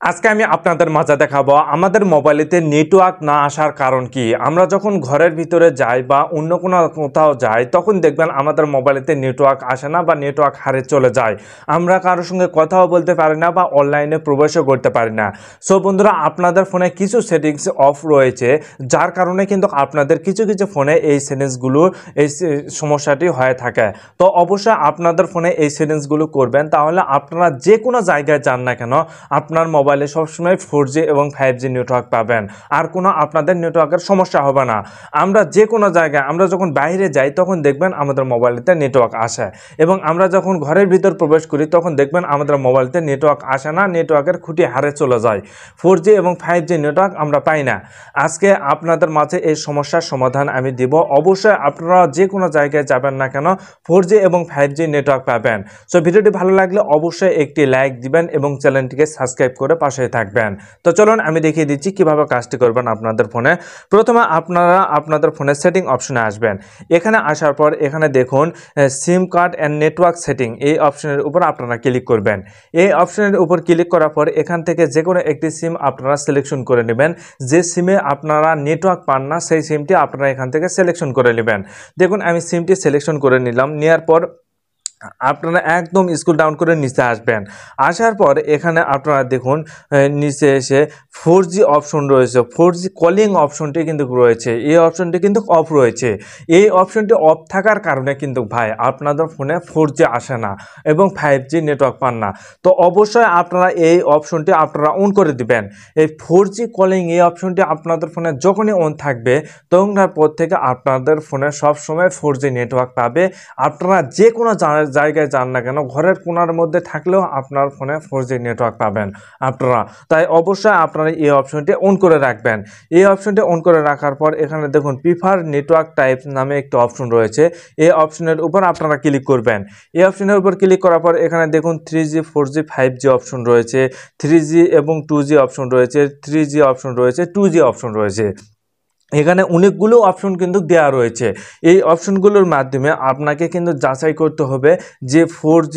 আজকে আমি আপনাদের মাঝে দেখাবো আমাদের মোবাইলেতে নেটওয়ার্ক না আসার কারণ কি। আমরা যখন ঘরের ভিতরে যাই বা অন্য কোনো কোথাও যাই তখন দেখবেন আমাদের মোবাইলেতে নেটওয়ার্ক আসে না বা নেটওয়ার্ক হারিয়ে চলে যায়। আমরা কারোর সঙ্গে কথাও বলতে পারি না বা অনলাইনে প্রবেশও করতে পারি না। সো বন্ধুরা, আপনাদের ফোনে কিছু সেটিংস অফ রয়েছে, যার কারণে কিন্তু আপনাদের কিছু কিছু ফোনে এই সেটিংসগুলো এই সমস্যাটি হয়ে থাকে। তো অবশ্যই আপনাদের ফোনে এই সেটিংসগুলো করবেন, তাহলে আপনারা যে কোনো জায়গায় যান না কেন আপনার মোবাইলে সবসময় 4G এবং 5G নেটওয়ার্ক পাবেন, আর কোনো আপনাদের নেটওয়ার্কের সমস্যা হবে না। আমরা যে কোনো জায়গায় আমরা যখন বাইরে যাই তখন দেখবেন আমাদের মোবাইলেতে নেটওয়ার্ক আসে, এবং আমরা যখন ঘরের ভিতর প্রবেশ করি তখন দেখবেন আমাদের মোবাইলেতে নেটওয়ার্ক আসে না, নেটওয়ার্কের খুঁটি হারিয়ে চলে যায়। 4G এবং 5G নেটওয়ার্ক আমরা পাই না। আজকে আপনাদের মাঝে এই সমস্যার সমাধান আমি দিব। অবশ্যই আপনারা যে কোনো জায়গায় যাবেন না কেন 4G এবং 5G নেটওয়ার্ক পাবেন। সো ভিডিওটি ভালো লাগলে অবশ্যই একটি লাইক দিবেন এবং চ্যানেলটিকে সাবস্ক্রাইব করে পাশে থাকবেন। তো চলুন আমি দেখিয়ে দিচ্ছি কিভাবে কাজটি করবেন আপনাদের ফোনে। প্রথমে আপনারা আপনাদের ফোনে সেটিং অপশনে আসবেন। এখানে আসার পর এখানে দেখুন সিম কার্ড অ্যান্ড নেটওয়ার্ক সেটিং, এই অপশনের উপর আপনারা ক্লিক করবেন। এই অপশনের উপর ক্লিক করার পর এখান থেকে যে কোনো একটি সিম আপনারা সিলেকশন করে নেবেন। যে সিমে আপনারা নেটওয়ার্ক পান না সেই সিমটি আপনারা এখান থেকে সিলেকশন করে নেবেন। দেখুন আমি সিমটি সিলেকশন করে নিলাম। নেওয়ার পর আপনারা একদম স্ক্রল ডাউন করে নিচে আসবেন। আসার পর এখানে আপনারা দেখুন নিচে এসে 4G অপশন রয়েছে, 4G কলিং অপশনটি কিন্তু রয়েছে, এই অপশনটি কিন্তু অফ রয়েছে। এই অপশনটি অফ থাকার কারণে কিন্তু ভাই আপনাদের ফোনে 4G আসে না এবং 5G নেটওয়ার্ক পান না। তো অবশ্যই আপনারা এই অপশনটি আপনারা অন করে দিবেন। এই 4G কলিং এই অপশনটি আপনাদের ফোনে যখনই অন থাকবে তখনকার পর থেকে আপনাদের ফোনে সবসময় 4G নেটওয়ার্ক পাবে। আপনারা যে কোনো জায়গায় যান না কেন ঘরের কোণার মধ্যে থাকলেও আপনার ফোনে 4G নেটওয়ার্ক পাবেন আপনারা। তাই অবশ্যই আপনারা এই অপশনটি অন করে রাখবেন। এই অপশনটি অন করে রাখার পর এখানে দেখুন প্রিফার নেটওয়ার্ক টাইপ নামে একটি অপশন রয়েছে, এই অপশনের উপর আপনারা ক্লিক করবেন। এই অপশনের উপর ক্লিক করার পর এখানে দেখুন 3G 4G 5G অপশন রয়েছে, 3G এবং 2G অপশন রয়েছে, 3G অপশন রয়েছে, 2G অপশন রয়েছে। এখানে অনেকগুলো অপশন কিন্তু দেওয়া রয়েছে। এই অপশনগুলোর মাধ্যমে আপনাকে কিন্তু যাচাই করতে হবে যে 4G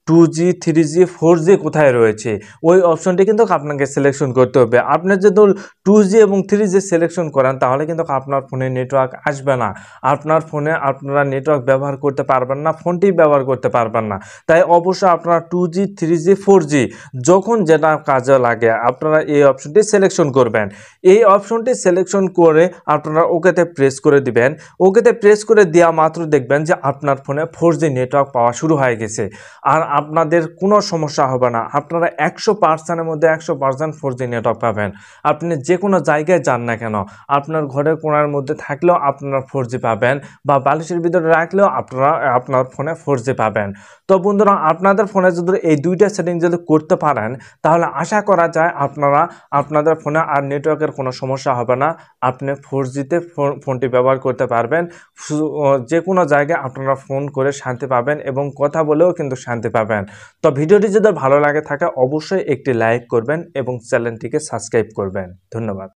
2G 3G 4G কোথায় রয়েছে, ওই অপশনটি কিন্তু আপনাকে সিলেকশন করতে হবে। আপনি যদি 2G এবং 3G সিলেকশন করেন তাহলে কিন্তু আপনার ফোনে নেটওয়ার্ক আসবে না, আপনার ফোনে আপনারা নেটওয়ার্ক ব্যবহার করতে পারবেন না, ফোনটি ব্যবহার করতে পারবেন না। তাই অবশ্যই আপনারা 2G 3G 4G যখন যেটা কাজে লাগে আপনারা এই অপশনটি সিলেকশন করবেন। এই অপশনটি সিলেকশন করে আপনারা ওকেতে প্রেস করে দিবেন। ওকেতে প্রেস করে দেওয়া মাত্র দেখবেন যে আপনার ফোনে 4G নেটওয়ার্ক পাওয়া শুরু হয়ে গেছে, আর আপনাদের কোনো সমস্যা হবে না। আপনারা 100%-এর মধ্যে 100% 4G নেটওয়ার্ক পাবেন। আপনি যে কোনো জায়গায় যান না কেন আপনার ঘরের কোণার মধ্যে থাকলেও আপনারা 4G পাবেন, বা বালিশের ভিতরে রাখলেও আপনারা আপনার ফোনে 4G পাবেন। তো বন্ধুরা, আপনাদের ফোনে যদি এই দুইটা সেটিং যদি করতে পারেন তাহলে আশা করা যায় আপনারা আপনাদের ফোনে আর নেটওয়ার্কের কোনো সমস্যা হবে না। আপনি 4Gতে ফোনটি ব্যবহার করতে পারবেন। যে কোনো জায়গায় আপনারা ফোন করে শান্তি পাবেন এবং কথা বলেও কিন্তু শান্তি পাবেন। তো ভিডিওটি যদি ভালো লাগে থাকে অবশ্যই একটি লাইক করবেন এবং চ্যানেলটিকে সাবস্ক্রাইব করবেন। ধন্যবাদ।